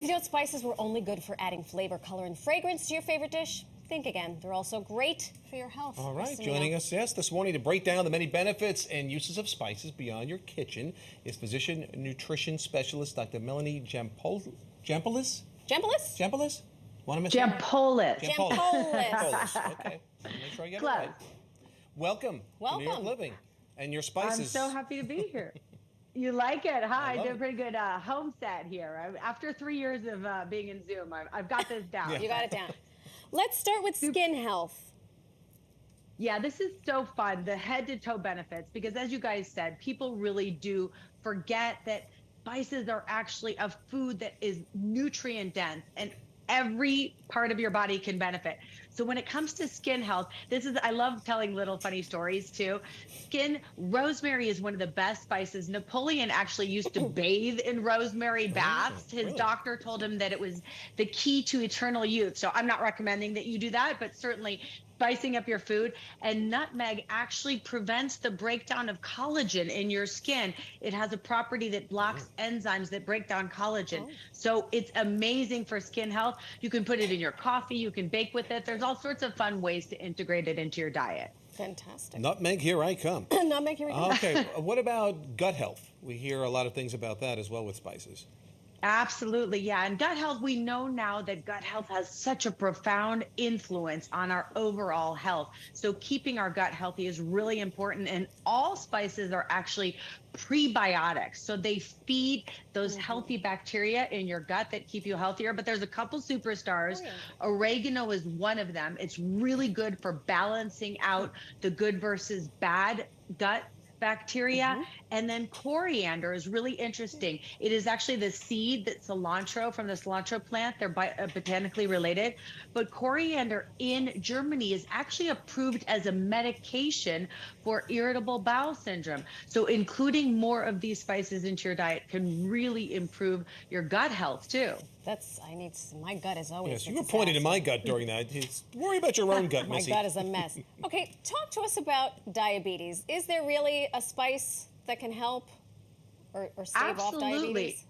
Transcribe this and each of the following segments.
You know, spices were only good for adding flavor, color, and fragrance to your favorite dish? Think again. They're also great for your health. All right, joining us, this morning to break down the many benefits and uses of spices beyond your kitchen is physician nutrition specialist Dr. Melina Jampolis. Jampolis? Jampolis? Jampolis. Jampolis. Okay, make sure I get it Close. right. Welcome to New York Living and your spices. I'm so happy to be here. You like it? Hi, I did a it. pretty good home set here. After 3 years of being in Zoom, I've got this down. Yeah. You got it down. Let's start with skin health. Yeah, this is so fun, the head to toe benefits, because as you guys said, people really do forget that spices are actually a food that is nutrient dense and every part of your body can benefit. So when it comes to skin health, I love telling little funny stories too. Rosemary is one of the best spices. Napoleon actually used to bathe in rosemary baths. His doctor told him that it was the key to eternal youth. So I'm not recommending that you do that, but certainly spicing up your food. And nutmeg actually prevents the breakdown of collagen in your skin. It has a property that blocks enzymes that break down collagen. So it's amazing for skin health. You can put it in your coffee, you can bake with it. There's all sorts of fun ways to integrate it into your diet. Fantastic. Nutmeg, here I come. Nutmeg, here we go. Okay, what about gut health? We hear a lot of things about that as well with spices. Absolutely, yeah. And gut health, we know now that gut health has such a profound influence on our overall health. So keeping our gut healthy is really important. And all spices are actually prebiotics. So they feed those healthy bacteria in your gut that keep you healthier. But there's a couple superstars. Oregano is one of them. It's really good for balancing out the good versus bad gut bacteria. And then coriander is really interesting. It is actually the seed that cilantro from the cilantro plant. They're botanically related. But coriander in Germany is actually approved as a medication for irritable bowel syndrome. So including more of these spices into your diet can really improve your gut health too. My gut is always. Yes, you were pointing to my gut during that. Worry about your own gut, My Missy. gut is a mess. Okay, talk to us about diabetes. Is there really a spice that can help or stave off diabetes?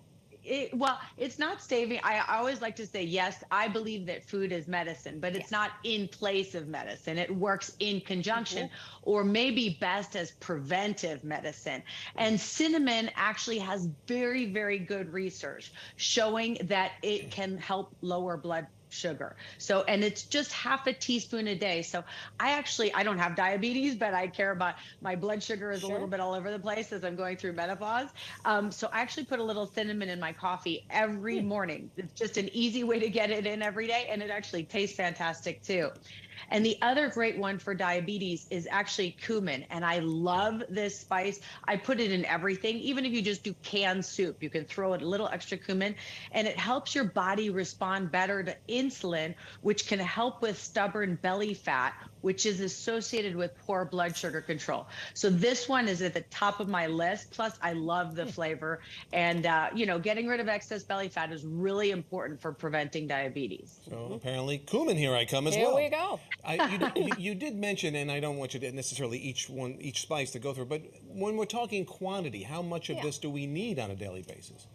Well, it's not staving. I always like to say, yes, I believe that food is medicine, but it's not in place of medicine. It works in conjunction or maybe best as preventive medicine. And cinnamon actually has very, very good research showing that it can help lower blood sugar. So, and it's just half a teaspoon a day. So I don't have diabetes, but I care about my blood sugar is a little bit all over the place as I'm going through menopause. So I actually put a little cinnamon in my coffee every morning. It's just an easy way to get it in every day. And it actually tastes fantastic too. And the other great one for diabetes is actually cumin. And I love this spice. I put it in everything. Even if you just do canned soup, you can throw a little extra cumin and it helps your body respond better to insulin, which can help with stubborn belly fat, which is associated with poor blood sugar control. So this one is at the top of my list. Plus, I love the flavor. And, getting rid of excess belly fat is really important for preventing diabetes. So apparently cumin, here I come as well. Here we go. You did mention, and I don't want you to necessarily each spice to go through, but when we're talking quantity, how much of this do we need on a daily basis?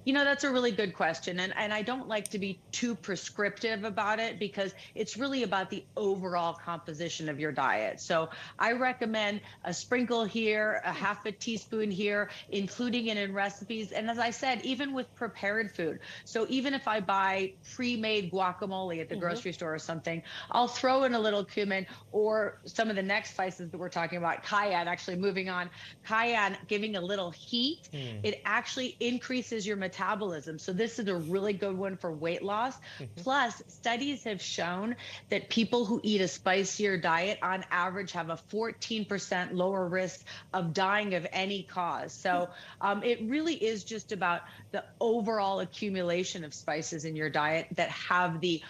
That's a really good question. And I don't like to be too prescriptive about it because it's really about the overall composition of your diet. So I recommend a sprinkle here, a half a teaspoon here, including it in recipes. And as I said, even with prepared food. So even if I buy pre-made guacamole at the grocery store or something, I'll throw in a little cumin or some of the next spices that we're talking about, cayenne, actually moving on, cayenne giving a little heat. It actually increases your metabolism. So this is a really good one for weight loss. Plus, studies have shown that people who eat a spicier diet on average have a 14% lower risk of dying of any cause. So it really is just about the overall accumulation of spices in your diet that have the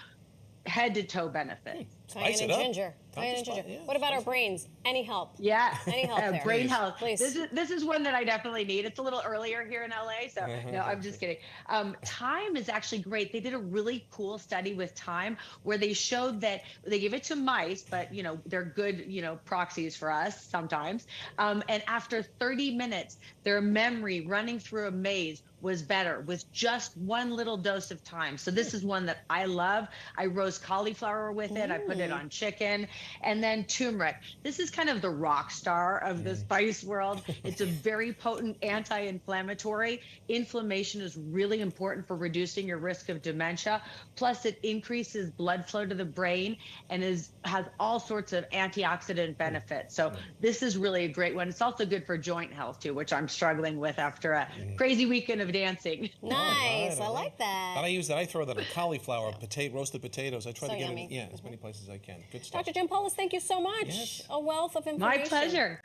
head to toe benefits. Cayenne and ginger. Cayenne and ginger. What about our brains? Any help? Yeah. Any help there? Brain health. Please. This is one that I definitely need. It's a little earlier here in LA, so no, I'm just kidding. Thyme is actually great. They did a really cool study with thyme where they showed that they give it to mice, but they're good, proxies for us sometimes. And after 30 minutes, their memory running through a maze was better with just one little dose of thyme. So this is one that I love. I roast cauliflower with it. I put it on chicken. And then turmeric. This is kind of the rock star of the spice world. It's a very potent anti-inflammatory. Inflammation is really important for reducing your risk of dementia. Plus it increases blood flow to the brain and has all sorts of antioxidant benefits. So this is really a great one. It's also good for joint health too, which I'm struggling with after a crazy weekend of dancing. Nice. All I right. like that. And I use that. I throw that on cauliflower, roasted potatoes. I try So to get yummy. it, as many places as I can. Good stuff. Dr. Jampolis, thank you so much. Yes. A wealth of information. My pleasure.